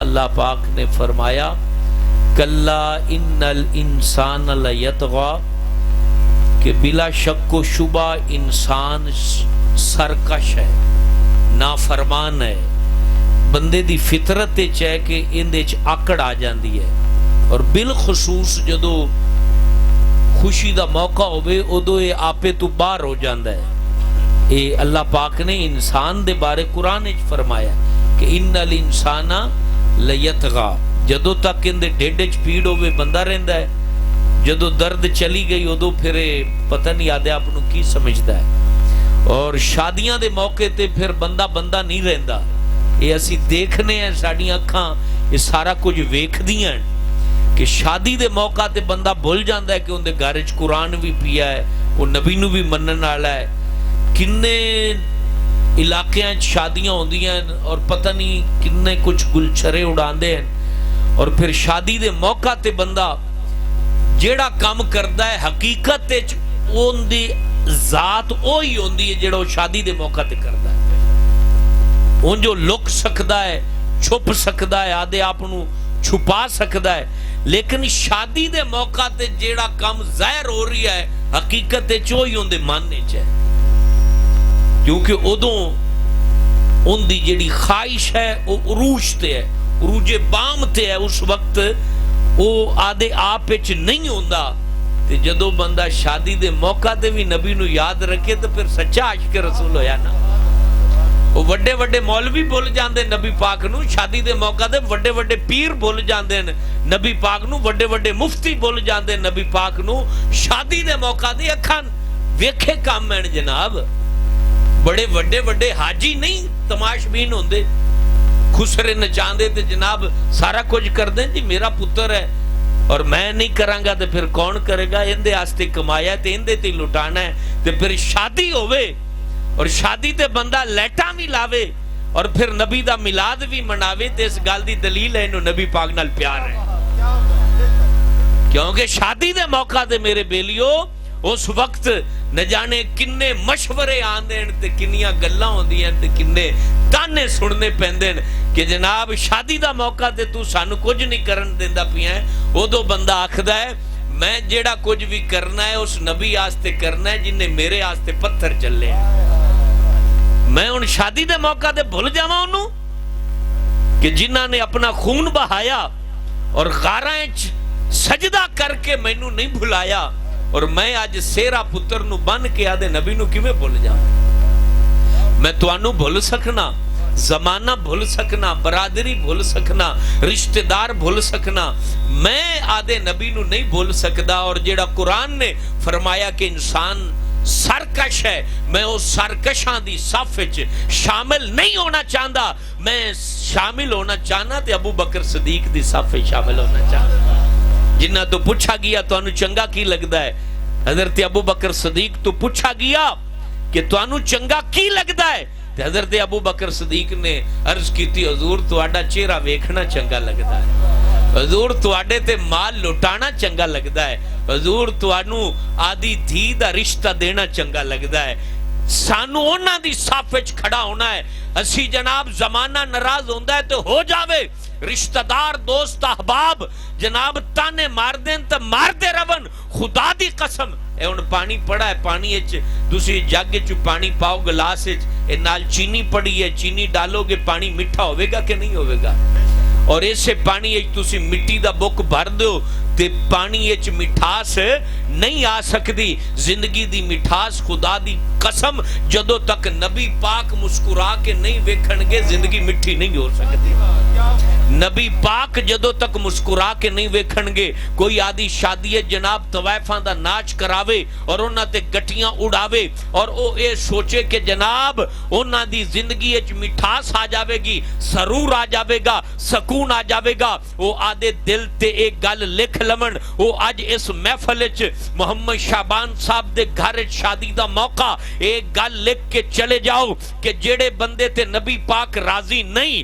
اللہ پاک نے فرمایا کلا ان الانسان لیطغی کہ بلا شک و شبہ انسان سرکش ہے، نافرمان ہے، بندے دی فطرت ہے کہ اندے چ آکڑ آ جاندی ہے، اور بالخصوص جدو خوشی دا موقع ہوئے ادو یہ آپے تو باہر ہو جاندہ ہے۔ اے اللہ پاک نے انسان دے بارے قرآن وچ فرمایا کہ ان الانسان لیطغی، جدو تک اندے ڈیڈ وچ پیڑ ہوئے بندہ رہندا ہے، جدو درد چلی گئی ادو پھر پتہ نہیں آدھے آپ نو کی سمجھدا ہے، اور شادیاں دے موقع تے پھر بندہ نہیں رہندا۔ یہ اسی دیکھنے ہیں، ساڑیاں اکھاں یہ سارا کچھ ویکھ دیاں کہ شادی دے موقع تے بندہ بھول جاندہ ہے کہ ان دے گارج قرآن بھی پیا ہے، وہ نبی نو بھی منن والا ہے۔ کنے علاقیاں شادیاں ہوندیاں اور پتہ نہیں کنے کچھ گلچرے اڑاندے ہیں، اور پھر شادی دے موقع تے بندہ جیڑا کام کردا ہے حقیقت وچ اون دی ذات وہی ہوندی ہے جیڑا وہ شادی دے موقع تے کردا ہے۔ اون جو لک سکدا ہے، چھپ سکدا ہے، آدھے آپ نو چھپا سکدا ہے، لیکن شادی دے موقع تے جیڑا کام ظاہر ہو رہی ہے حقیقت وہی اون دے من وچ ہے، کیونکہ ادوں ان دی جیڑی خواہش ہے وہ عروج تے ہے، عروج بام تے ہے، اس وقت وہ آدھے آپ وچ نہیں ہوندا۔ تے جدو بندہ شادی دے موقع تے بھی نبی نو یاد رکھے تو پھر سچا عاشق رسول ہویا نا۔ وہ وڈے وڈے مولوی بھول جاندے نبی پاک نو، شادی دے موقع تے وڈے وڈے پیر بھول جاندے نبی پاک نو، وڈے وڈے مفتی بھول جاندے نبی پاک نو۔ شادی دے موقع تے اکھاں ویکھے کام ہیں جناب، بڑے وڈے وڈے حاجی نہیں تماش بین ہوندے، خسرے نچاندے تے جناب سارا کچھ کر دیں جی میرا پتر ہے اور میں نہیں کرانگا تے پھر کون کرے گا، اندے آستے کمایا تے اندے تے لٹانا ہے۔ تے پھر شادی ہوئے اور شادی تے بندہ لیٹا بھی لاوے اور پھر نبی دا میلاد بھی مناوے تے اس گل دی دلیل ہے انہوں نبی پاک نال پیار ہے، کیونکہ شادی دے موقع تے میرے بیلیو اس وقت نہ جانے کنے مشورے آندے تے کنیاں گلاں ہوندیاں تے کنے تانے سننے پیندے کہ جناب شادی دا موقع تے تو سانو کچھ نہیں کرن دیندا پیا ہے۔ ادو بندہ آکھدا ہے میں جیڑا کچھ بھی کرنا ہے اس نبی آستے کرنا ہے جن نے میرے آستے پتھر چلے ہیں۔ میں ان شادی دے موقع تے بھول جاواں انہوں کہ جنہاں نے اپنا خون بہایا اور غارائیں سجدہ کر کے مینوں نہیں بھلایا، اور میں آج سیرا پتر نو بن کے آدھے نبی نو کی میں بھول جاؤں؟ میں توانو بھول سکنا، زمانہ بھول سکنا، برادری بھول سکنا، رشتہ دار بھول سکنا، میں آدھے نبی نو نہیں بھول سکدا۔ اور جیڑا قرآن نے فرمایا کہ انسان سرکش ہے، میں اس سرکشاں دی صف وچ شامل نہیں ہونا چاہندا، میں شامل ہونا چاہنا تے ابو بکر صدیق دی صف وچ شامل ہونا چاہنا۔ جنہ تو پوچھا گیا تو انو چنگا کی لگدا ہے، حضرت ابو بکر صدیق تو پوچھا گیا کہ تو انو چنگا کی لگدا ہے، تو حضرت ابو بکر صدیق نے عرض کی تھی حضور تو آڈا چہرہ ویکھنا چنگا لگدا ہے، حضور تو آڈے تے مال لٹانا چنگا لگدا ہے، حضور تو انو آدھی دھی دا رشتہ دینا چنگا لگدا ہے۔ سانو اونا دی صف وچ کھڑا ہونا ہے۔ اسی جناب زمانہ ناراض ہوندا ہے تو ہو جاوے، رشتہ دار دوست احباب جناب تانے مار دیں تو مار دے رون، خدا دی قسم اے ان پانی پڑا ہے، پانی اچ دوسری جگ چ پانی پاؤ گلاس اچ، اے نال چینی پڑی ہے، چینی ڈالو گے پانی میٹھا ہوئے گا کہ نہیں ہوئے گا؟ اور اسے پانی اچ تسی مٹی دا بک بھر دو تے پانی اچ مٹھاس نہیں آ سکتی۔ زندگی دی مٹھاس خدا دی قسم جدو تک نبی پاک مسکرا کے نہیں ویکھن گے زندگی مٹھی نہیں ہو سکتی۔ نبی پاک جدو تک مسکرا کے نہیں ویکھن گے، کوئی آدھی شادی ہے جناب طوائفاں دا ناچ کراوے اور انہاں تے گٹیاں اڑاوے اور او اے سوچے کہ جناب انہاں دی زندگی اچ مٹھاس آ جاوے گی، سرور آ جاوے گا، سکون آ جاوے گا، وہ آدھے دل تے ایک گل لکھ لمن۔ وہ اج اس محفل اچ محمد شعبان صاحب دے گھر شادی دا موقع ایک گل لکھ کے چلے جاؤ کہ جیڑے بندے تے نبی پاک راضی نہیں،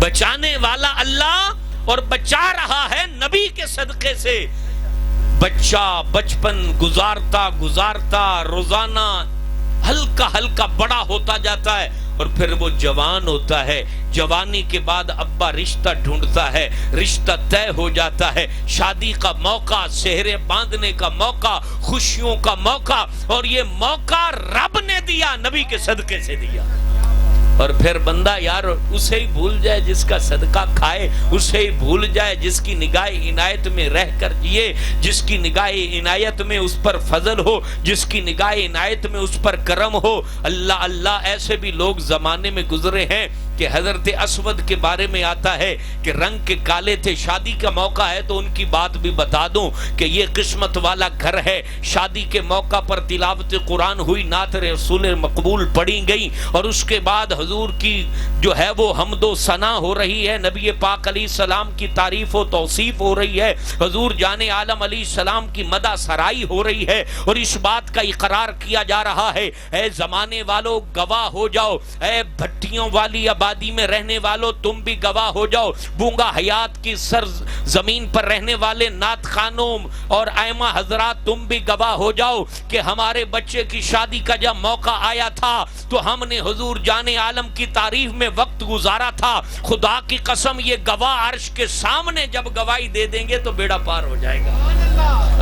بچانے والا اللہ اور بچا رہا ہے نبی کے صدقے سے. بچہ بچپن گزارتا روزانہ ہلکا ہلکا بڑا ہوتا جاتا ہے اور پھر وہ جوان ہوتا ہے. جوانی کے بعد ابا رشتہ ڈھونڈتا ہے, رشتہ طے ہو جاتا ہے, شادی کا موقع, سہرے باندھنے کا موقع, خوشیوں کا موقع, اور یہ موقع رب نے دیا, نبی کے صدقے سے دیا. اور پھر بندہ یار اسے ہی بھول جائے جس کا صدقہ کھائے, اسے ہی بھول جائے جس کی نگاہ عنایت میں رہ کر جیے, جس کی نگاہ عنایت میں اس پر فضل ہو, جس کی نگاہ عنایت میں اس پر کرم ہو. اللہ اللہ, ایسے بھی لوگ زمانے میں گزرے ہیں کہ حضرت اسود کے بارے میں آتا ہے کہ رنگ کے کالے تھے. شادی کا موقع ہے تو ان کی بات بھی بتا دوں کہ یہ قسمت والا گھر ہے. شادی کے موقع پر تلاوت قرآن ہوئی, نعت رسول مقبول پڑھی گئی, اور اس کے بعد حضور کی جو ہے وہ حمد و ثنا ہو رہی ہے, نبی پاک علیہ السلام کی تعریف و توصیف ہو رہی ہے, حضور جان عالم علیہ السلام کی مدح سرائی ہو رہی ہے, اور اس بات کا اقرار کیا جا رہا ہے اے زمانے والو گواہ ہو جاؤ, اے بھٹیوں والی آبادی میں رہنے والو تم بھی گواہ ہو جاؤ, بونگا حیات کی سر زمین پر رہنے والے نعت خانوں اور ائمہ حضرات تم بھی گواہ ہو جاؤ کہ ہمارے بچے کی شادی کا جب موقع آیا تھا تو ہم نے حضور جان عالم کی تعریف میں وقت گزارا تھا. خدا کی قسم یہ گواہ عرش کے سامنے جب گواہی دے دیں گے تو بیڑا پار ہو جائے گا.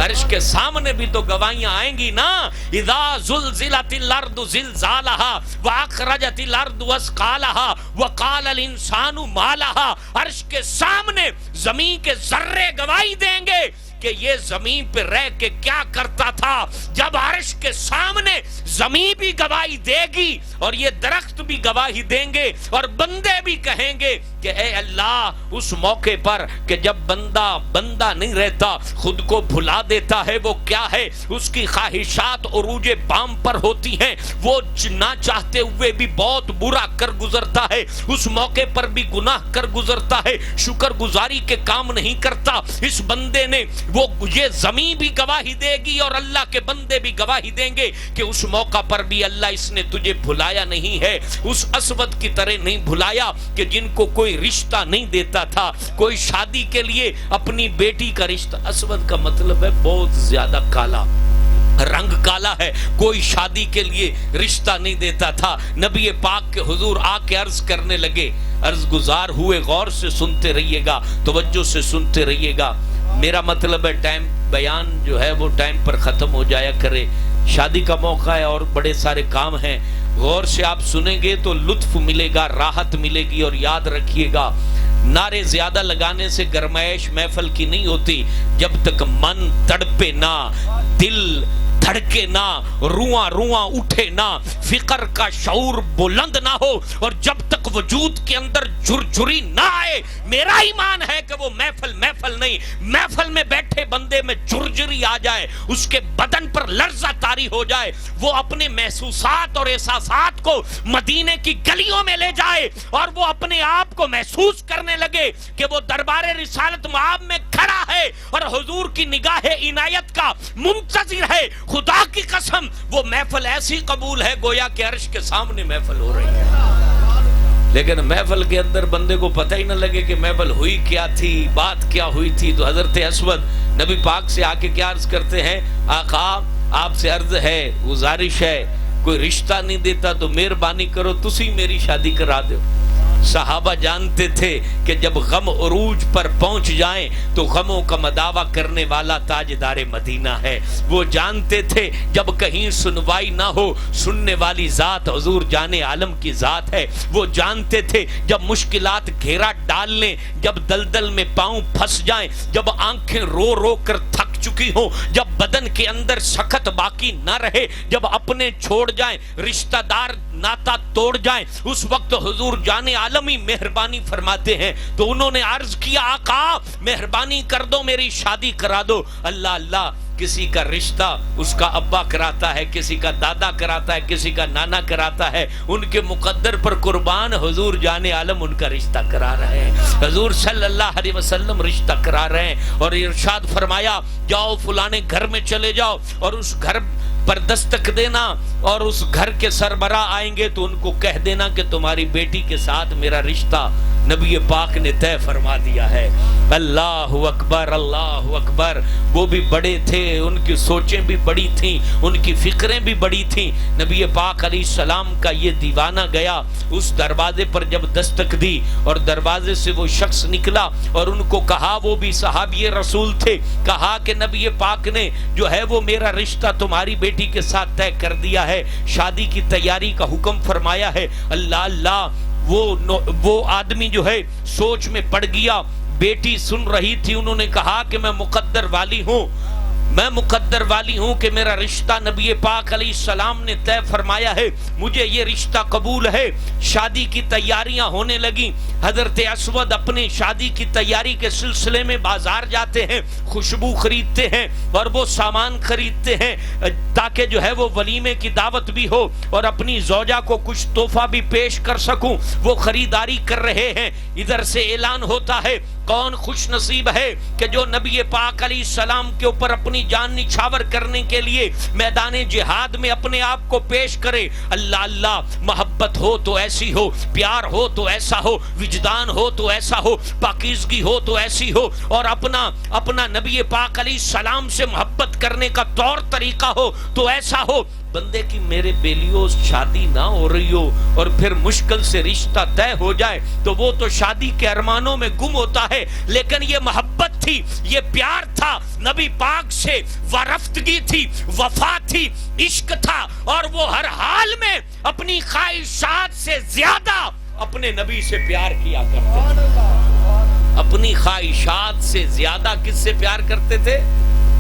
عرش کے سامنے بھی تو گواہیاں آئیں گی نا. اذا زلزلت الارض زلزالها واخرجت الارض اثقالها وقال الانسان ما لها. عرش کے سامنے زمین کے ذرے گواہی دیں گے کہ یہ زمین پہ رہ کے کیا کرتا تھا. جب عرش کے سامنے زمین بھی گواہی دے گی اور یہ درخت بھی گواہی دیں گے اور بندے بھی کہیں گے کہ اے اللہ اس موقع پر کہ جب بندہ نہیں رہتا, خود کو بھلا دیتا ہے, وہ کیا ہے, اس کی خواہشات عروج بام پر ہوتی ہیں, وہ نہ چاہتے ہوئے بھی بہت برا کر گزرتا ہے, اس موقع پر بھی گناہ کر گزرتا ہے, شکر گزاری کے کام نہیں کرتا. اس بندے نے وہ یہ زمین بھی گواہی دے گی اور اللہ کے بندے بھی گواہی دیں گے کہ اس موقع پر بھی اللہ اس نے تجھے بھلایا نہیں ہے, اس اسود کی طرح نہیں بھلایا کہ جن کو کوئی رشتہ نہیں دیتا تھا, کوئی شادی کے لیے اپنی بیٹی کا رشتہ. اسود کا مطلب ہے بہت زیادہ کالا, رنگ کالا ہے, کوئی شادی کے لیے رشتہ نہیں دیتا تھا. نبی پاک کے حضور آ کے عرض کرنے لگے, عرض گزار ہوئے, غور سے سنتے رہیے گا, توجہ سے سنتے رہیے گا. میرا مطلب ہے ٹائم بیان جو ہے وہ ٹائم پر ختم ہو جایا کرے, شادی کا موقع ہے اور بڑے سارے کام ہیں. غور سے آپ سنیں گے تو لطف ملے گا, راحت ملے گی. اور یاد رکھیے گا نعرے زیادہ لگانے سے گرمائش محفل کی نہیں ہوتی. جب تک من تڑپے نہ, دل دھڑکے نہ, رواں اٹھے نہ, فکر کا شعور بلند نہ ہو, اور جب تک وجود کے اندر جھرجھری نہ آئے, میرا ایمان ہے کہ وہ محفل نہیں. محفل میں بیٹھے بندے میں جھرجھری آ جائے, اس کے بدن پر لرزہ طاری ہو جائے, وہ اپنے محسوسات اور احساسات کو مدینے کی گلیوں میں لے جائے اور وہ اپنے آپ کو محسوس کرنے لگے کہ وہ دربار رسالت مآب میں کھڑا ہے اور حضور کی نگاہ عنایت کا منتظر ہے. خدا کی قسم وہ محفل ایسی قبول ہے گویا کہ عرش کے سامنے محفل ہو رہی ہے. لیکن محفل کے اندر بندے کو پتہ ہی نہ لگے کہ محفل ہوئی کیا تھی, بات کیا ہوئی تھی. تو حضرت اسود نبی پاک سے آ کے کیا عرض کرتے ہیں, آقا آپ سے عرض ہے, گزارش ہے, کوئی رشتہ نہیں دیتا تو مہربانی کرو تسی میری شادی کرا دو. صحابہ جانتے تھے کہ جب غم عروج پر پہنچ جائیں تو غموں کا مداوع کرنے والا تاجدار مدینہ ہے. وہ جانتے تھے جب کہیں سنوائی نہ ہو, سننے والی ذات حضور جان عالم کی ذات ہے. وہ جانتے تھے جب مشکلات گھیرا ڈال لیں, جب دلدل میں پاؤں پھنس جائیں, جب آنکھیں رو رو کر تھک چکی ہوں, جب بدن کے اندر سخت باقی نہ رہے, جب اپنے چھوڑ جائیں, رشتہ دار ناتا توڑ جائیں, اس وقت حضور جان عالمی مہربانی فرماتے ہیں. تو انہوں نے عرض کیا, آقا مہربانی کر دو میری شادی کرا دو. اللہ اللہ, کسی کا رشتہ اس کا ابا کراتا ہے, کسی کا دادا کراتا ہے, کسی کا نانا کراتا ہے. ان کے مقدر پر قربان حضور جان عالم ان کا رشتہ کرا رہے ہیں. حضور صلی اللہ علیہ وسلم رشتہ کرا رہے ہیں اور ارشاد فرمایا, جاؤ فلانے گھر میں چلے جاؤ اور اس گھر پر دستک دینا, اور اس گھر کے سربراہ آئیں گے تو ان کو کہہ دینا کہ تمہاری بیٹی کے ساتھ میرا رشتہ نبی پاک نے طے فرما دیا ہے۔ اللہ اکبر، اللہ اکبر۔ وہ بھی بڑے تھے، ان کی سوچیں بھی بڑی تھیں، ان کی فکریں بھی بڑی تھیں۔ نبی پاک علیہ السلام کا یہ دیوانہ گیا، اس دروازے پر جب دستک دی اور دروازے سے وہ شخص نکلا اور ان کو کہا، وہ بھی صحابی رسول تھے، کہا کہ نبی پاک نے جو ہے وہ میرا رشتہ تمہاری بیٹی کے ساتھ طے کر دیا ہے، شادی کی تیاری کا حکم فرمایا ہے۔ اللہ اللہ، وہ آدمی جو ہے سوچ میں پڑ گیا۔ بیٹی سن رہی تھی، انہوں نے کہا کہ میں مقدر والی ہوں کہ میرا رشتہ نبی پاک علیہ السلام نے طے فرمایا ہے، مجھے یہ رشتہ قبول ہے۔ شادی کی تیاریاں ہونے لگیں۔ حضرت اسود اپنے شادی کی تیاری کے سلسلے میں بازار جاتے ہیں، خوشبو خریدتے ہیں اور وہ سامان خریدتے ہیں تاکہ جو ہے وہ ولیمے کی دعوت بھی ہو اور اپنی زوجہ کو کچھ تحفہ بھی پیش کر سکوں۔ وہ خریداری کر رہے ہیں، ادھر سے اعلان ہوتا ہے، کون خوش نصیب ہے کہ جو نبی پاک علیہ السلام کے اوپر اپنی جان نچھاور کرنے کے لیے میدان جہاد میں اپنے آپ کو پیش کرے۔ اللہ اللہ، محبت ہو تو ایسی ہو، پیار ہو تو ایسا ہو، وجدان ہو تو ایسا ہو، پاکیزگی ہو تو ایسی ہو، اور اپنا نبی پاک علیہ السلام سے محبت کرنے کا طور طریقہ ہو تو ایسا ہو۔ بندے کی میرے بیلیو شادی نہ ہو رہی ہو اور پھر مشکل سے رشتہ طے ہو جائے تو وہ تو شادی کے ارمانوں میں گم ہوتا ہے، لیکن یہ محبت تھی، یہ پیار تھا نبی پاک سے، وارفتگی تھی، وفا تھی، عشق تھا، اور وہ ہر حال میں اپنی خواہشات سے زیادہ اپنے نبی سے پیار کیا کرتے تھے۔ اپنی خواہشات سے زیادہ کس سے پیار کرتے تھے؟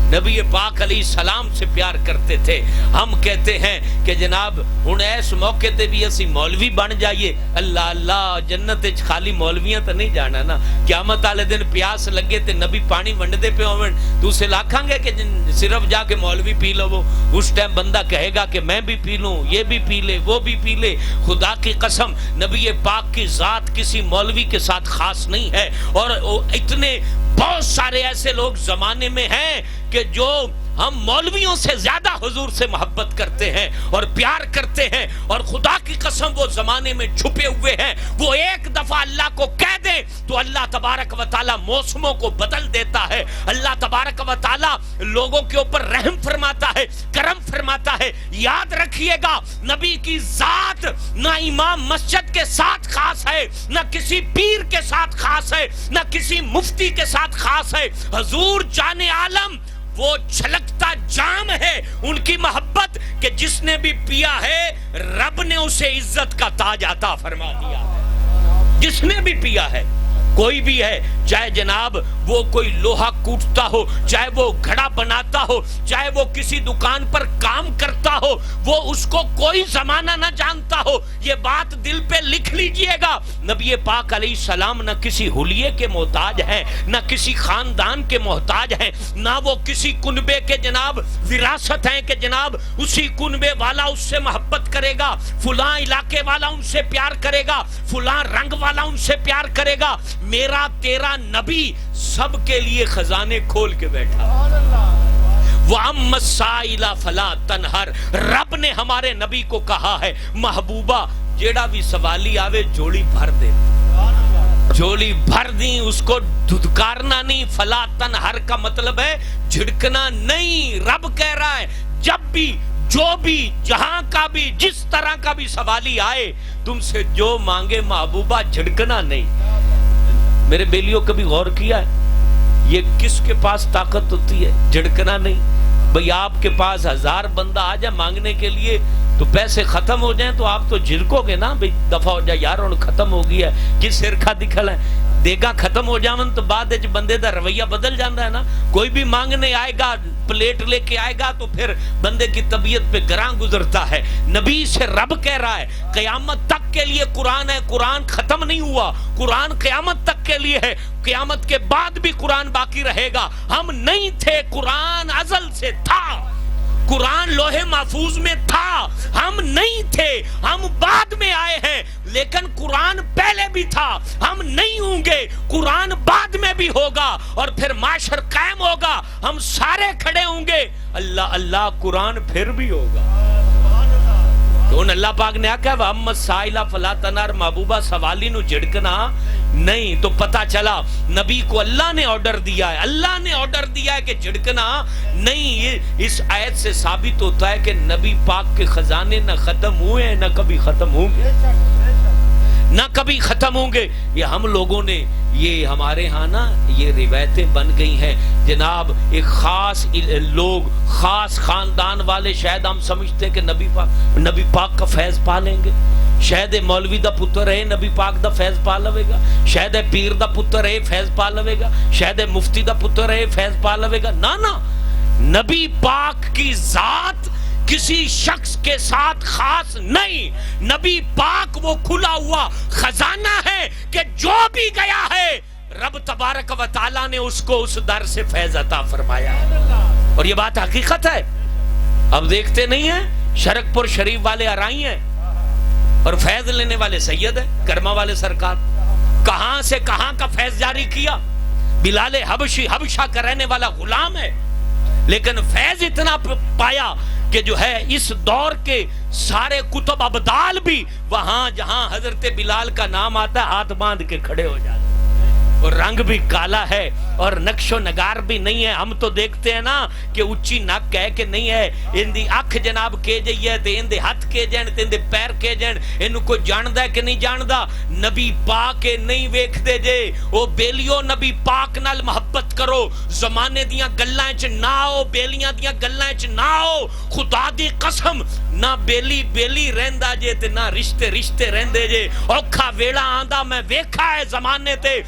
نبی پاک علیہ السلام سے پیار کرتے تھے۔ ہم کہتے ہیں کہ جناب ہن اس موقع تے بھی اسی مولوی بن جائیے۔ اللہ اللہ، جنت وچ خالی مولویاں تے نہیں جانا نا۔ قیامت والے دن پیاس لگے تے نبی پانی ونڈدے پے ہون تو اسے لاکھاں گے کہ صرف جا کے مولوی پی لو۔ اس ٹائم بندہ کہے گا کہ میں بھی پی لوں، یہ بھی پی لے، وہ بھی پی لے۔ خدا کی قسم، نبی پاک کی ذات کسی مولوی کے ساتھ خاص نہیں ہے، اور اتنے بہت سارے ایسے لوگ زمانے میں ہیں کہ جو ہم مولویوں سے زیادہ حضور سے محبت کرتے ہیں اور پیار کرتے ہیں، اور خدا کی قسم وہ زمانے میں چھپے ہوئے ہیں۔ وہ ایک دفعہ اللہ کو کہہ دیں تو اللہ تبارک و تعالی موسموں کو بدل دیتا ہے۔ اللہ تبارک و تعالی لوگوں کے اوپر رحم فرماتا ہے، کرم فرماتا ہے۔ یاد رکھیے گا، نبی کی ذات نہ امام مسجد کے ساتھ خاص ہے، نہ کسی پیر کے ساتھ خاص ہے، نہ کسی مفتی کے ساتھ خاص ہے۔ حضور جان عالم وہ چھلکتا جام ہے، ان کی محبت کہ جس نے بھی پیا ہے رب نے اسے عزت کا تاج عطا فرما دیا ہے۔ جس نے بھی پیا ہے، کوئی بھی ہے، چاہے جناب وہ کوئی لوہا کوٹتا ہو، چاہے وہ گھڑا بناتا ہو، چاہے وہ کسی دکان پر کام کرتا ہو، وہ اس کو کوئی زمانہ نہ جانتا ہو، یہ بات دل پہ لکھ لیجئے گا۔ نبی پاک علیہ السلام نہ کسی حلیے کے محتاج ہیں، نہ کسی خاندان کے محتاج ہیں، نہ وہ کسی کنبے کے جناب وراثت ہیں کہ جناب اسی کنبے والا اس سے محبت کرے گا، فلاں علاقے والا ان سے پیار کرے گا، فلاں رنگ والا ان سے پیار کرے گا۔ میرا تیرا نبی سب کے لیے خزانے کھول کے بیٹھا۔ وَأَمَّا السَّائِلَ فَلَا تَنْهَرْ، رب نے ہمارے نبی کو کہا ہے، محبوبہ جیڑا بھی سوالی آوے جوڑی بھر دے، جوڑی بھر دیں، اس کو دھدکارنا نہیں۔ فلا تنہر کا مطلب ہے جھڑکنا نہیں۔ رب کہہ رہا ہے جب بھی، جو بھی، جہاں کا بھی، جس طرح کا بھی سوالی آئے، تم سے جو مانگے محبوبہ جھڑکنا نہیں۔ میرے بیلیوں کبھی غور کیا ہے یہ کس کے پاس طاقت ہوتی ہے؟ جھڑکنا نہیں۔ بھئی آپ کے پاس 1000 بندہ آ جائے مانگنے کے لیے تو پیسے ختم ہو جائیں تو آپ تو جھڑکو گے نا، بھئی دفعہ ہو جائے یار، اور ختم ہو گیا ہے، کس سرکھا دکھل ہے، دیگا ختم ہو جاون تو بعد وچ بندے دا رویہ بدل جاندہ ہے نا۔ کوئی بھی مانگنے آئے گا، پلیٹ لے کے آئے گا تو پھر بندے کی طبیعت پہ گراں گزرتا ہے۔ نبی سے رب کہہ رہا ہے قیامت تک کے لیے قرآن ہے، قرآن ختم نہیں ہوا، قرآن قیامت تک کے لیے ہے، قیامت کے بعد بھی قرآن باقی رہے گا۔ ہم نہیں تھے، قرآن ازل سے تھا، قرآن لوح محفوظ میں تھا، ہم نہیں تھے، ہم بعد میں آئے ہیں، لیکن قرآن پہلے بھی تھا، ہم نہیں ہوں گے، قرآن بعد میں بھی ہوگا، اور پھر معاشر قائم ہوگا، ہم سارے کھڑے ہوں گے، اللہ اللہ قرآن پھر بھی ہوگا۔ تو ان اللہ پاک نے آکھا وَأَمَّا السَّائِلَ فَلَا تَنْهَرْ محبوبہ سوالی نو جھڑکنا نہیں. تو پتہ چلا نبی کو اللہ نے آرڈر دیا ہے, اللہ نے آرڈر دیا ہے کہ جھڑکنا نہیں. یہ اس آیت سے ثابت ہوتا ہے کہ نبی پاک کے خزانے نہ ختم ہوئے ہیں نہ کبھی ختم ہوں گے, نہ کبھی ختم ہوں گے. یہ ہم لوگوں نے یہ ہمارے ہاں نا یہ روایتیں بن گئی ہیں جناب. ایک خاص لوگ خاص خاندان والے شاید ہم سمجھتے کہ نبی پاک کا فیض پا لیں گے. شاید مولوی دا پتر ہے نبی پاک دا فیض پا لوے گا, شاید پیر دا پتر ہے فیض پا لوے گا, شاید مفتی دا پتر ہے فیض پا لوے گا. نا نبی پاک کی ذات کسی شخص کے ساتھ خاص نہیں. نبی پاک وہ کھلا ہوا خزانہ ہے کہ جو بھی گیا ہے رب تبارک و تعالی نے اس کو اس در سے فیض عطا فرمایا ہے. اور یہ بات حقیقت ہے. اب دیکھتے نہیں ہیں شرک پور شریف والے آرائی ہیں اور فیض لینے والے سید ہیں, کرما والے سرکار. کہاں سے کہاں کا فیض جاری کیا. بلال حبشی حبشہ کا رہنے والا غلام ہے لیکن فیض اتنا پایا کہ جو ہے اس دور کے سارے کتب ابدال بھی وہاں جہاں حضرت بلال کا نام آتا ہے ہاتھ باندھ کے کھڑے ہو جاتے. اور رنگ بھی کالا ہے اور نقش و نگار بھی نہیں ہے. ہم تو دیکھتے ہیں نا کہ اچھی نک کہہ کے نہیں ہے, ان دی اکھ جناب کے جائیے تے ان دے ہاتھ کے جائن تے ان دے پیر کے جائن. انہوں کو جاندہ ہے کہ نہیں جاندہ. نبی پاک کے نہیں ویکھ دے جے. او بیلیو نبی پاک نال محبت کرو. زمانے دیاں گلاں چ نہ آؤ, بیلیاں دیاں گلاں چ نہ آؤ. خدا دی قسم نہ بیلی رہندا جے تے نہ رشتے رہندے جے. اوکھا ویلا آندا میں ویکھا ہے زمانے تے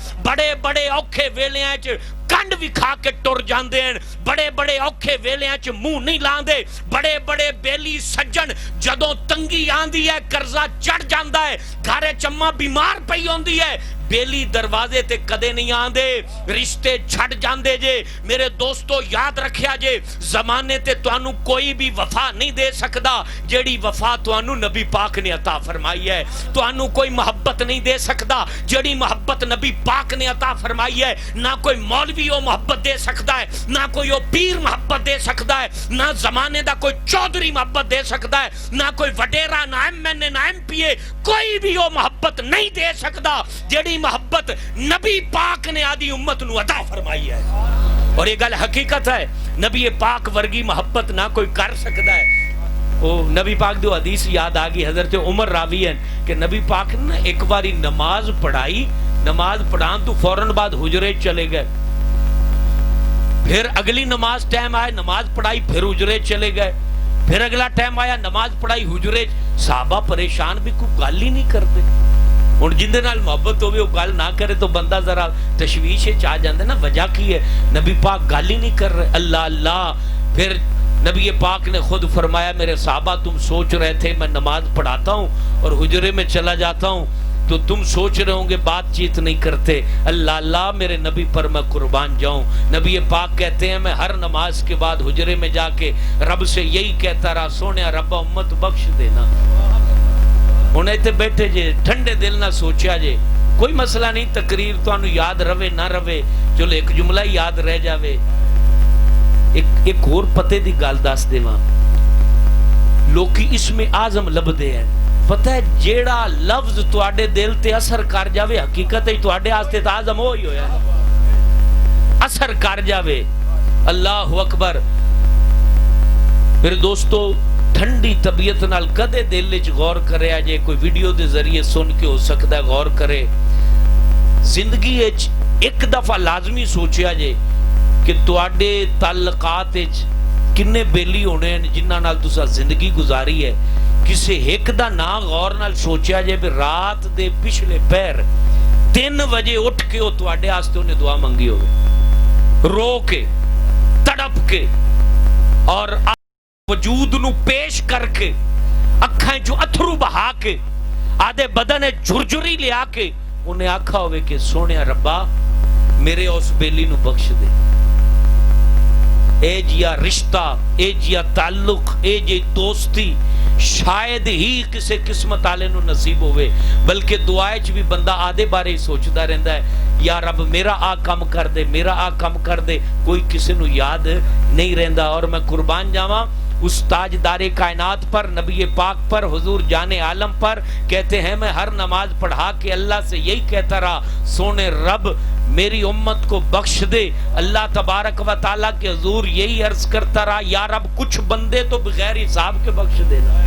بڑے اوکھے ویلیاں چ کنڈ بھی کھا کے ٹر جاندے ہیں. بڑے اوکھے ویلیاں چ منہ نہیں لاندے. بڑے بیلی سجن جدوں تنگی آندی ہے قرضہ چڑھ جاندا ہے, گھارے چمہ بیمار پئی ہوندی ہے, بیلی دروازے تے کدے نہیں آندے, رشتے چھڑ جاندے جے. میرے دوستو یاد رکھیا جے زمانے تے توانو کوئی بھی وفا نہیں دے سکدا جیڑی وفا توانو نبی پاک نے عطا فرمائی ہے. توانو کوئی محبت نہیں دے سکدا جیڑی محبت نبی پاک نے عطا فرمائی ہے. نہ کوئی مولوی وہ محبت دے سکدا ہے, نہ کوئی وہ پیر محبت دے سکدا ہے, نہ زمانے دا کوئی چودھری محبت دے سکدا ہے, نہ کوئی وڈیرا, نہ MNA, نہ MP, کوئی بھی وہ محبت نہیں دے سکدا جیڑی محبت نبی پاک نے آدھی امت نو عطا فرمائی ہے. اور یہ گل حقیقت ہے. نبی پاک ورگی محبت نہ کوئی کر سکتا ہے. وہ نبی پاک دو حدیث یاد آگی, حضرت عمر راوی ہیں کہ نبی پاک نے ایک باری نماز پڑھائی, نماز پڑھان تو فوراً بعد حجرے چلے گئے. پھر اگلی نماز ٹائم آئے, نماز پڑھائی, پھر حجرے چلے گئے. پھر اگلا ٹائم آیا, نماز پڑھائی, حجرے. صحابہ پریشان بھی کوئی گل ہی نہیں کرتے. اور جن دے نال محبت ہوئے وہ گل نہ کرے تو بندہ ذرا تشویش چاہ جاندے نا, وجہ کی ہے نبی پاک گل ہی نہیں کر رہے. اللہ. پھر نبی پاک نے خود فرمایا میرے صحابہ تم سوچ رہے تھے میں نماز پڑھاتا ہوں اور حجرے میں چلا جاتا ہوں تو تم سوچ رہے ہوں گے بات چیت نہیں کرتے. اللہ میرے نبی پر میں قربان جاؤں. نبی پاک کہتے ہیں میں ہر نماز کے بعد حجرے میں جا کے رب سے یہی کہتا رہا, سونے ربا امت بخش دینا. انہیں تے بیٹھے جے ٹھنڈے دل نہ سوچیا جے کوئی مسئلہ نہیں, تقریر تو انہوں یاد روے نہ روے, چلو ایک جملہ یاد رہ جاوے. ایک اور پتے دی گال داس دے وہاں لوکی اسم اعظم لب دے ہیں. پتہ ہے جیڑا لفظ تواڈے دل تے اثر کر جاوے حقیقت ہے تواڈے آستے تا اعظم ہوئی ہویا ہے, اثر کر جاوے. اللہ اکبر. میرے دوستو ٹھنڈی طبیعت نال کدے دل وچ غور کرے جے کوئی ویڈیو دے ذریعے سن کے ہو سکتا ہے غور کرے. زندگی وچ ایک دفعہ لازمی سوچیا جے کہ تواڈے تعلقات وچ کنے بیلی ہونے ہیں جنہاں نال تساں زندگی گزاری ہے. کسے ایک دا نا غور نال سوچیا جے بھی رات دے پچھلے پہر 3 بجے اٹھ کے وہ تواڈے واسطے انہیں دعا منگی ہوگی, رو کے تڑپ کے اور وجود نو پیش کر کے اکھائیں جو اتھرو بہا کے آدھے بدن جھرجری لیا کے انہیں آکھا ہوئے کہ سونے ربا میرے اس بیلی نو بخش دے. اے جیا رشتہ, اے جیا تعلق, اے جی دوستی شاید ہی کسے قسمت آلے نو نصیب ہوئے. بلکہ دعائیں بھی بندہ آدھے بارے ہی سوچتا رہندا ہے یا رب میرا آ کم کر دے, میرا آ کم کر دے, کوئی کسے نو یاد نہیں رہندا. اور میں قربان جاواں اس تاجدار کائنات پر, نبی پاک پر, حضور جان عالم پر. کہتے ہیں میں ہر نماز پڑھا کے اللہ سے یہی کہتا رہا, سونے رب میری امت کو بخش دے. اللہ تبارک و تعالیٰ کے حضور یہی عرض کرتا رہا, یا رب کچھ بندے تو بغیر حساب کے بخش دینا.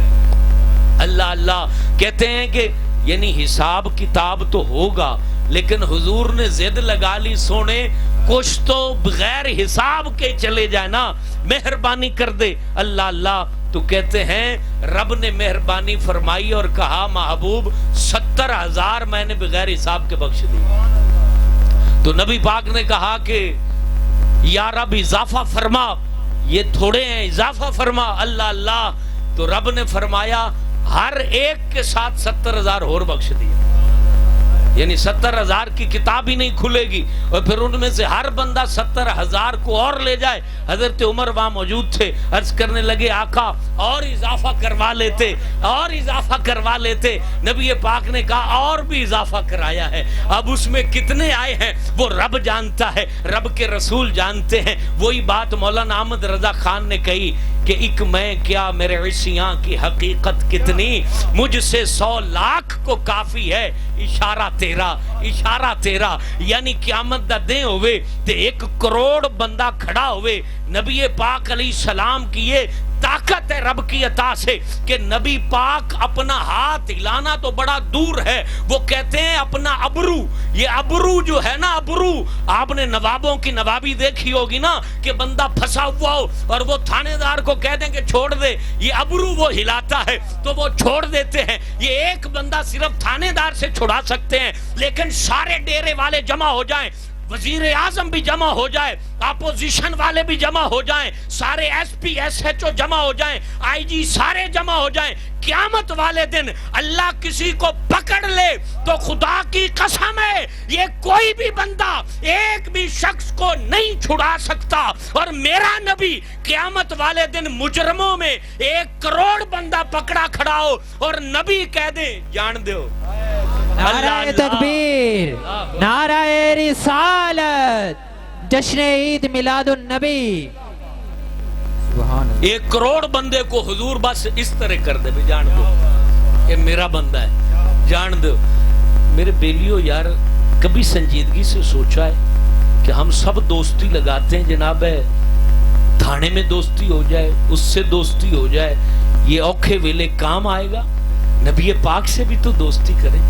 اللہ اللہ کہتے ہیں کہ یعنی حساب کتاب تو ہوگا, لیکن حضور نے ضد لگا لی, سونے کچھ تو بغیر حساب کے چلے جائے نا, مہربانی کر دے. اللہ اللہ تو کہتے ہیں رب نے مہربانی فرمائی اور کہا محبوب 70,000 میں نے بغیر حساب کے بخش دی. تو نبی پاک نے کہا کہ یا رب اضافہ فرما, یہ تھوڑے ہیں, اضافہ فرما. اللہ اللہ تو رب نے فرمایا ہر ایک کے ساتھ 70,000 اور بخش دیا. یعنی 70,000 کی کتاب ہی نہیں کھلے گی, اور پھر ان میں سے ہر بندہ 70,000 کو اور لے جائے. حضرت عمر وہاں موجود تھے, عرض کرنے لگے آقا اور اضافہ کروا لیتے, اور اضافہ کروا لیتے. نبی پاک نے کہا اور بھی اضافہ کرایا ہے, اب اس میں کتنے آئے ہیں وہ رب جانتا ہے, رب کے رسول جانتے ہیں. وہی بات مولانا احمد رضا خان نے کہی کہ ایک میں کیا میرے عصیاں کی حقیقت کتنی, مجھ سے 100 لاکھ کو کافی ہے اشارہ تیرا, اشارہ تیرا. یعنی قیامت دا دن ہوئے تے 1 کروڑ بندہ کھڑا ہوئے, نبی پاک علیہ السلام کی یہ طاقت ہے رب کی عطا سے کہ نبی پاک اپنا ہاتھ ہلانا تو بڑا دور ہے, وہ کہتے ہیں اپنا ابرو, یہ ابرو جو ہے نا, ابرو آپ نے نوابوں کی نوابی دیکھی ہوگی نا, کہ بندہ پھنسا ہوا ہو اور وہ تھانے دار کو کہہ دیں کہ چھوڑ دے, یہ ابرو وہ ہلاتا ہے تو وہ چھوڑ دیتے ہیں. یہ ایک بندہ صرف تھانے دار سے چھڑا سکتے ہیں, لیکن سارے ڈیرے والے جمع ہو جائیں, وزیر اعظم بھی جمع ہو جائے, اپوزیشن والے بھی جمع ہو جائیں, سارے S P S H O جمع ہو جائیں, آئی جی سارے جمع ہو جائیں, قیامت والے دن اللہ کسی کو پکڑ لے تو خدا کی قسم ہے یہ کوئی بھی بندہ ایک بھی شخص کو نہیں چھڑا سکتا. اور میرا نبی قیامت والے دن مجرموں میں 1 کروڑ بندہ پکڑا کھڑا ہو اور نبی کہہ دے جان دو نعرہ تکبیر, نعرہ رسالت, جشن عید میلاد النبی. 1 کروڑ بندے کو حضور بس اس طرح کر دے بھی جان دو یہ میرا بندہ ہے, جان دو. میرے بیلیو یار کبھی سنجیدگی سے سوچا ہے کہ ہم سب دوستی لگاتے ہیں, جناب ہے تھانے میں دوستی ہو جائے, اس سے دوستی ہو جائے, یہ اوکھے ویلے کام آئے گا. نبی پاک سے بھی تو دوستی کریں,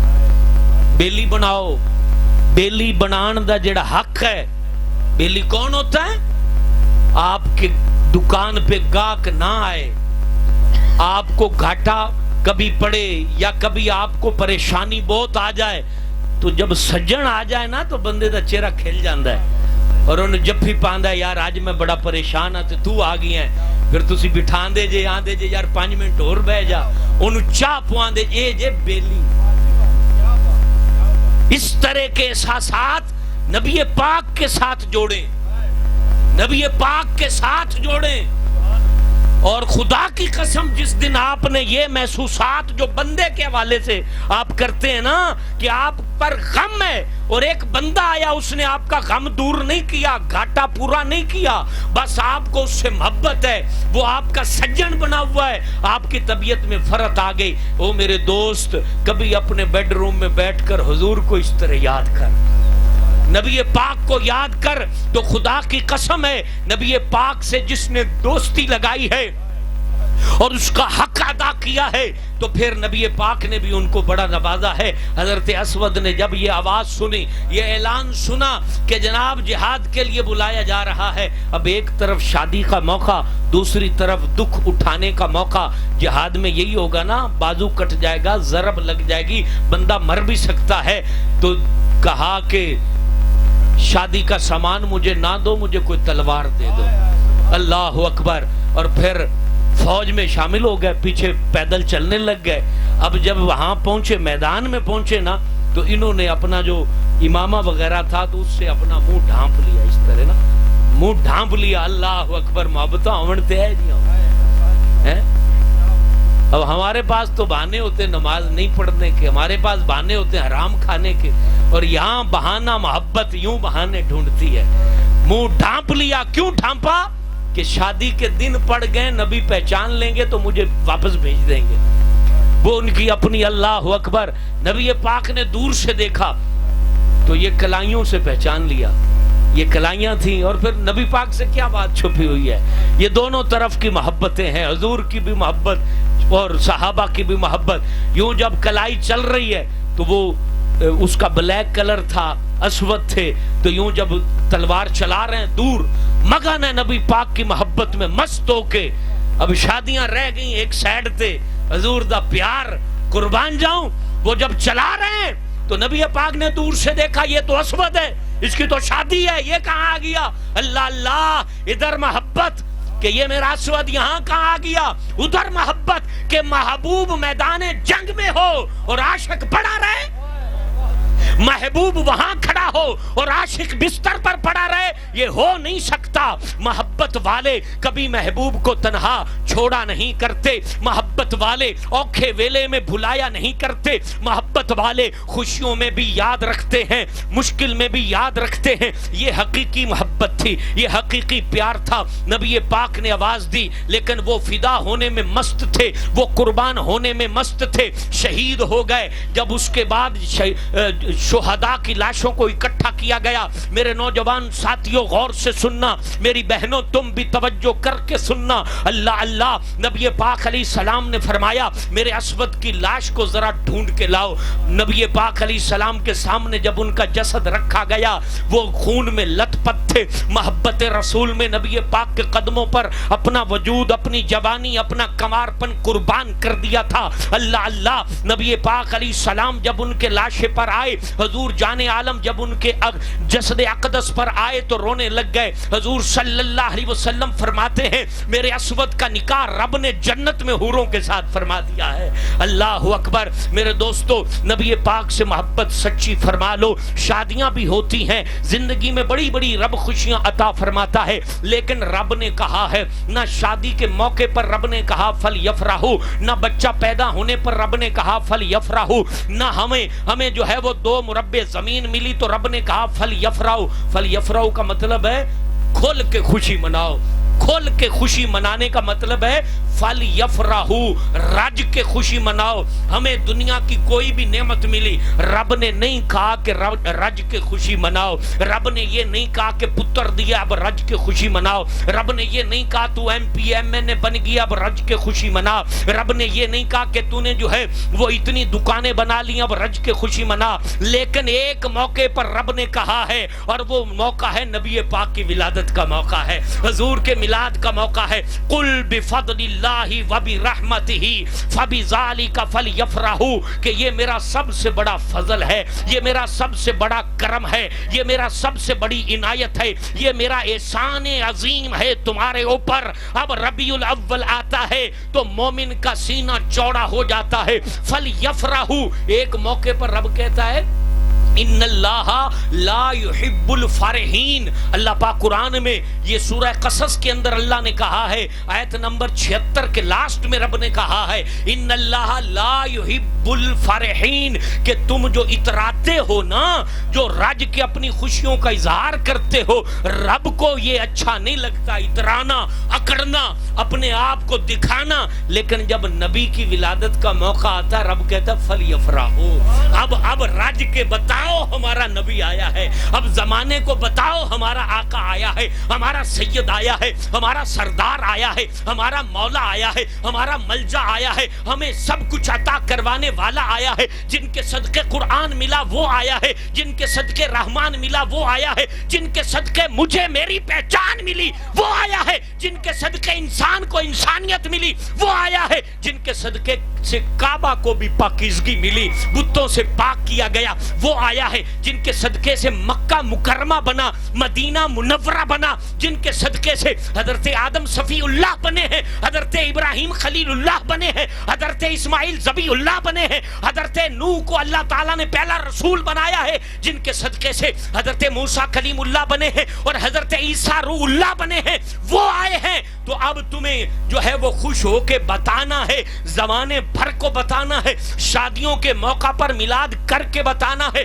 بیلی بناؤ. بیلی بنان دا جڑا حق ہے, بیلی کون ہوتا ہے؟ آپ کے دکان پہ گاہک نہ آئے, آپ کو گھاٹا کبھی پڑے یا کبھی آپ کو پریشانی بہت آ جائے, تو جب سجن آ جائے نا تو بندے دا چہرہ کھل جاندہ ہے, اور انہوں جب بھی پاندہ ہے یار آج میں بڑا پریشان ہاں تو آ گئی ہیں, پھر تسی بٹھان دے جے آن دے جے یار 5 منٹ اور بہ جا, انہوں چاہ پوان دے اے جے بیلی. اس طرح کے احساسات نبی پاک کے ساتھ جوڑیں, نبی پاک کے ساتھ جوڑیں. اور خدا کی قسم جس دن آپ نے یہ محسوسات جو بندے کے حوالے سے آپ کرتے ہیں نا کہ آپ پر غم ہے اور ایک بندہ آیا اس نے آپ کا غم دور نہیں کیا, گھاٹا پورا نہیں کیا, بس آپ کو اس سے محبت ہے, وہ آپ کا سجن بنا ہوا ہے, آپ کی طبیعت میں فرق آ گئی. او میرے دوست کبھی اپنے بیڈ روم میں بیٹھ کر حضور کو اس طرح یاد کر, نبی پاک کو یاد کر. تو خدا کی قسم ہے نبی پاک سے جس نے دوستی لگائی ہے اور اس کا حق ادا کیا ہے تو پھر نبی پاک نے بھی ان کو بڑا نوازا ہے. حضرت اسود نے جب یہ آواز سنی, یہ اعلان سنا کہ جناب جہاد کے لیے بلایا جا رہا ہے, اب ایک طرف شادی کا موقع, دوسری طرف دکھ اٹھانے کا موقع. جہاد میں یہی ہوگا نا, بازو کٹ جائے گا, ضرب لگ جائے گی, بندہ مر بھی سکتا ہے. تو کہا کہ شادی کا سامان مجھے نہ دو, مجھے کوئی تلوار دے دو. اللہ اکبر. اور پھر فوج میں شامل ہو گئے, پیچھے پیدل چلنے لگ گئے. اب جب وہاں پہنچے, میدان میں پہنچے نا, تو انہوں نے اپنا جو امامہ وغیرہ تھا تو اس سے اپنا منہ ڈھانپ لیا, اس طرح نا منہ ڈھانپ لیا. اللہ اکبر. محبتہ آمنتے ہے جی. اب ہمارے پاس تو بہانے ہوتے نماز نہیں پڑھنے کے, ہمارے پاس بہانے ہوتے حرام کھانے کے, اور یہاں بہانہ محبت یوں بہانے ڈھونڈتی ہے. منہ ڈھانپ لیا. کیوں ڈھانپا؟ کہ شادی کے دن پڑ گئے نبی پہچان لیں گے تو مجھے واپس بھیج دیں گے. وہ ان کی اپنی اللہ اکبر. نبی پاک نے دور سے دیکھا تو یہ کلائیوں سے پہچان لیا, یہ کلائیاں تھیں. اور پھر نبی پاک سے کیا بات چھپی ہوئی ہے؟ یہ دونوں طرف کی محبتیں ہیں, حضور کی بھی محبت اور صحابہ کی بھی محبت. یوں جب کلائی چل رہی ہے تو وہ اس کا بلیک کلر تھا, اسود تھے, تو یوں جب تلوار چلا رہے ہیں دور, مگن ہے نبی پاک کی محبت میں مست ہو کے. اب شادیاں رہ گئیں ایک سائڈ تے, حضور دا پیار قربان جاؤں. وہ جب چلا رہے ہیں تو نبی پاک نے دور سے دیکھا یہ تو اسود ہے, اس کی تو شادی ہے, یہ کہاں آ گیا؟ اللہ اللہ, ادھر محبت کہ یہ میرا اسود یہاں کہاں آ گیا, ادھر محبت کہ محبوب میدان جنگ میں ہو اور عاشق پڑا رہے, محبوب وہاں کھڑا ہو اور عاشق بستر پر پڑا رہے. یہ ہو نہیں سکتا. محبت والے کبھی محبوب کو تنہا چھوڑا نہیں کرتے, محبت والے اوکھے ویلے میں بھلایا نہیں کرتے, محبت والے خوشیوں میں بھی یاد رکھتے ہیں, مشکل میں بھی یاد رکھتے ہیں. یہ حقیقی محبت تھی, یہ حقیقی پیار تھا. نبی پاک نے آواز دی لیکن وہ فدا ہونے میں مست تھے, وہ قربان ہونے میں مست تھے. شہید ہو گئے. جب اس کے بعد شہداء کی لاشوں کو اکٹھا کیا گیا, میرے نوجوان ساتھیوں غور سے سننا, میری بہنوں تم بھی توجہ کر کے سننا. اللہ اللہ, نبی پاک علیہ السلام نے فرمایا میرے اسود کی لاش کو ذرا ڈھونڈ کے لاؤ. نبی پاک علیہ السلام کے سامنے جب ان کا جسد رکھا گیا وہ خون میں لت پت تھے. محبت رسول میں نبی پاک کے قدموں پر اپنا وجود, اپنی جوانی, اپنا کمارپن قربان کر دیا تھا. اللہ اللہ, نبی پاک علیہ السلام جب ان کے لاشے پر آئے, حضور جان عالم جب ان کے جسد اقدس پر آئے تو رونے لگ گئے. حضور صلی اللہ علیہ وسلم فرماتے ہیں میرے اسود کا نکاح رب نے جنت میں حوروں کے ساتھ فرما دیا ہے. اللہ اکبر. میرے دوستو, نبی پاک سے محبت سچی فرما لو. شادیاں بھی ہوتی ہیں زندگی میں, بڑی بڑی رب خوشیاں عطا فرماتا ہے, لیکن رب نے کہا ہے نہ شادی کے موقع پر رب نے کہا فلیفرحوا, نہ بچہ پیدا ہونے پر رب نے کہا فلیفرحوا, نہ ہمیں جو ہے وہ 2 مربع زمین ملی تو رب نے کہا فلیفرحوا. فلیفرحوا کا مطلب ہے کھل کے خوشی مناؤ. کھل کے خوشی منانے کا مطلب ہے فلیفرحوا, رج کے خوشی مناؤ. ہمیں دنیا کی کوئی بھی نعمت ملی, رب نے نہیں کہا کہ رج کے خوشی مناؤ. رب نے یہ نہیں کہا کہ پتر دیا اب رج کے خوشی مناؤ. رب نے یہ نہیں کہا تو ایم پی ایم این اے بن گیا اب رج کے خوشی منا. رب نے یہ نہیں کہا کہ تو نے جو ہے وہ اتنی دکانیں بنا لی اب رج کے خوشی منا. لیکن ایک موقع پر رب نے کہا ہے, اور وہ موقع ہے نبی پاک کی ولادت کا موقع ہے, حضور کے میلاد کا موقع ہے. قل بفضل اللہ وبرحمتہ فبذلک فلیفرحوا, کہ یہ میرا سب سے بڑا فضل ہے, یہ میرا سب سے بڑا کرم ہے, یہ میرا سب سے بڑی عنایت ہے, یہ میرا احسان عظیم ہے تمہارے اوپر. اب ربیع الاول آتا ہے تو مومن کا سینہ چوڑا ہو جاتا ہے. فلیفرحوا, ایک موقع پر رب کہتا ہے ان اللہ لا يحب الفرحین. اللہ پاک قرآن میں یہ سورہ قصص کے اندر اللہ نے کہا ہے, آیت نمبر 76 کے لاسٹ میں رب نے کہا ہے ان اللہ لا يحب الفرحین, کہ تم جو اتراتے ہو نا, جو رج کے اپنی خوشیوں کا اظہار کرتے ہو, رب کو یہ اچھا نہیں لگتا اترانا, اکڑنا, اپنے آپ کو دکھانا. لیکن جب نبی کی ولادت کا موقع آتا رب کہتا فلیفرحوا, اب رج کے بتاؤ ہمارا نبی آیا ہے, اب زمانے کو بتاؤ ہمارا آقا آیا ہے, ہمارا سید آیا ہے, ہمارا سردار آیا ہے, ہمارا مولا آیا ہے, ہمارا ملجا آیا ہے, ہمیں سب کچھ عطا کروانے والا آیا ہے. جن کے صدقے قرآن ملا وہ آیا ہے, جن کے صدقے رحمان ملا وہ آیا ہے, جن کے صدقے مجھے میری پہچان ملی وہ آیا ہے, جن کے صدقے انسان کو انسانیت ملی وہ آیا ہے, جن کے صدقے سے کعبہ کو بھی پاکیزگی ملی, بتوں سے پاک کیا گیا وہ آیا ہے, جن کے صدقے سے مکہ مکرمہ بنا, مدینہ منورہ بنا, جن کے صدقے سے حضرت آدم صفی اللہ بنے ہیں, حضرت ابراہیم خلیل اللہ بنے ہیں, حضرت اسماعیل ذبیح اللہ بنے ہیں, حضرت نوح کو اللہ تعالیٰ نے پہلا رسول بنایا ہے, جن کے صدقے سے حضرت موسیٰ کلیم اللہ بنے ہیں اور حضرت عیسیٰ روح اللہ بنے ہیں, وہ آئے ہیں. تو اب تمہیں جو ہے وہ خوش ہو کے بتانا ہے, زمانے بھر کو بتانا ہے, شادیوں کے موقع پر میلاد کر کے بتانا ہے,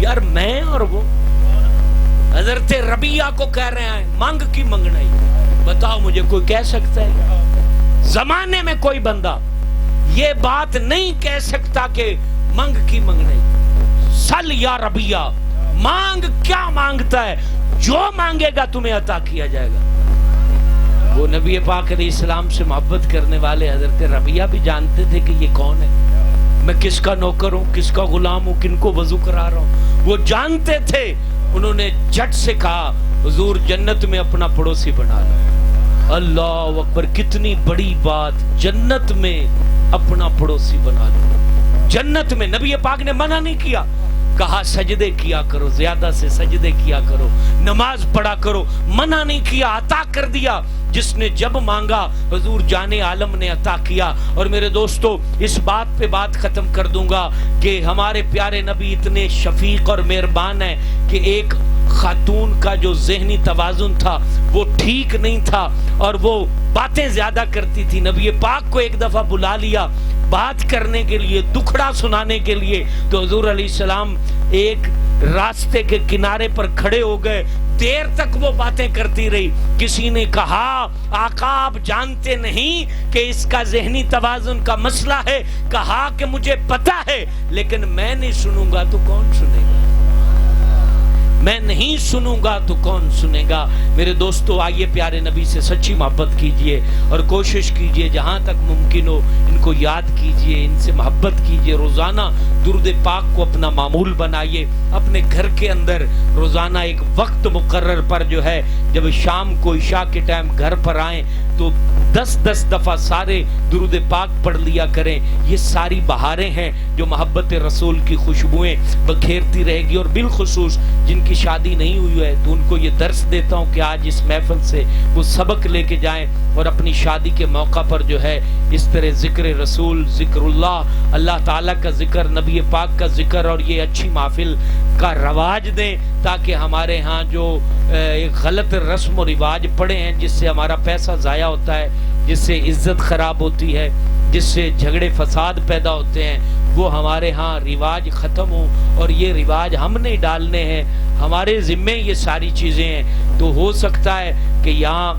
یار میں اور وہ حضرت ربیہ کو کہہ رہے ہیں مانگ کی منگنائی. بتاؤ مجھے کوئی کہہ سکتا ہے زمانے میں کوئی بندہ یہ بات نہیں کہہ سکتا کہ منگ کی منگنائی. سل یا ربیہ, مانگ, کیا مانگتا ہے؟ جو مانگے گا تمہیں عطا کیا جائے گا. وہ نبی پاک علیہ السلام سے محبت کرنے والے حضرت ربیہ بھی جانتے تھے کہ یہ کون ہے, میں کس کا نوکر ہوں, کس کا غلام ہوں, کن کو وضو کرا رہا ہوں. وہ جانتے تھے. انہوں نے جھٹ سے کہا حضور جنت میں اپنا پڑوسی بنا لو. اللہ اکبر, کتنی بڑی بات, جنت میں اپنا پڑوسی بنا لو. جنت میں نبی پاک نے منع نہیں کیا, کہا سجدے کیا کرو, زیادہ سے سجدے کیا کرو, نماز پڑھا کرو. منع نہیں کیا, عطا کر دیا. جس نے جب مانگا حضور جان عالم نے عطا کیا. اور میرے دوستو اس بات پہ بات ختم کر دوں گا کہ ہمارے پیارے نبی اتنے شفیق اور مہربان ہیں کہ ایک خاتون کا جو ذہنی توازن تھا وہ ٹھیک نہیں تھا اور وہ باتیں زیادہ کرتی تھی. نبی پاک کو ایک دفعہ بلا لیا بات کرنے کے لیے, دکھڑا سنانے کے لیے, تو حضور علیہ السلام ایک راستے کے کنارے پر کھڑے ہو گئے. دیر تک وہ باتیں کرتی رہی. کسی نے کہا آقا آپ جانتے نہیں کہ اس کا ذہنی توازن کا مسئلہ ہے؟ کہا کہ مجھے پتا ہے لیکن میں نہیں سنوں گا تو کون سنے گا, میں نہیں سنوں گا تو کون سنے گا. میرے دوستو آئیے پیارے نبی سے سچی محبت کیجئے اور کوشش کیجئے جہاں تک ممکن ہو ان کو یاد کیجئے, ان سے محبت کیجئے. روزانہ درود پاک کو اپنا معمول بنائیے. اپنے گھر کے اندر روزانہ ایک وقت مقرر پر جو ہے جب شام کو عشاء کے ٹائم گھر پر آئیں تو 10 دفعہ سارے درود پاک پڑھ لیا کریں. یہ ساری بہاریں ہیں جو محبت رسول کی خوشبوئیں بکھیرتی رہے گی. اور بالخصوص جن کی شادی نہیں ہوئی ہے تو ان کو یہ درس دیتا ہوں کہ آج اس محفل سے وہ سبق لے کے جائیں اور اپنی شادی کے موقع پر جو ہے اس طرح ذکر رسول, ذکر اللہ, اللہ تعالیٰ کا ذکر, نبی پاک کا ذکر اور یہ اچھی محفل کا رواج دیں تاکہ ہمارے ہاں جو ایک غلط رسم و رواج پڑے ہیں جس سے ہمارا پیسہ ضائع ہوتا ہے, جس سے عزت خراب ہوتی ہے, جس سے جھگڑے فساد پیدا ہوتے ہیں, وہ ہمارے ہاں رواج ختم ہو. اور یہ رواج ہم نہیں ڈالنے ہیں, ہمارے ذمے یہ ساری چیزیں ہیں. تو ہو سکتا ہے کہ یہاں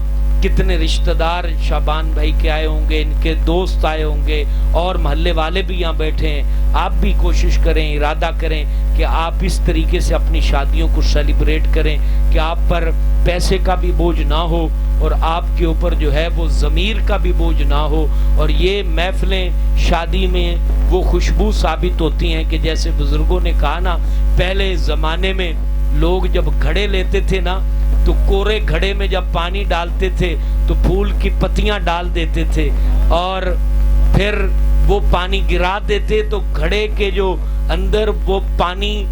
کتنے رشتہ دار شعبان بھائی کے آئے ہوں گے, ان کے دوست آئے ہوں گے اور محلے والے بھی یہاں بیٹھے ہیں. آپ بھی کوشش کریں, ارادہ کریں کہ آپ اس طریقے سے اپنی شادیوں کو سیلیبریٹ کریں کہ آپ پر پیسے کا بھی بوجھ نہ ہو اور آپ کے اوپر جو ہے وہ ضمیر کا بھی بوجھ نہ ہو. اور یہ محفلیں شادی میں وہ خوشبو ثابت ہوتی ہیں کہ جیسے بزرگوں نے کہا نا, پہلے زمانے میں لوگ جب گھڑے لیتے تھے نا تو کورے گھڑے میں جب پانی ڈالتے تھے تو پھول کی پتیاں ڈال دیتے تھے اور پھر وہ پانی گرا دیتے تو گھڑے کے جو اندر وہ پانی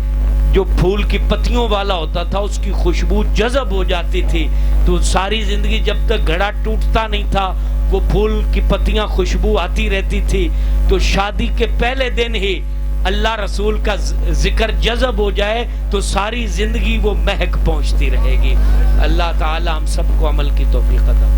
جو پھول کی پتیوں والا ہوتا تھا اس کی خوشبو جذب ہو جاتی تھی. تو ساری زندگی جب تک گھڑا ٹوٹتا نہیں تھا وہ پھول کی پتیاں خوشبو آتی رہتی تھی. تو شادی کے پہلے دن ہی اللہ رسول کا ذکر جذب ہو جائے تو ساری زندگی وہ مہک پہنچتی رہے گی. اللہ تعالی ہم سب کو عمل کی توفیق عطا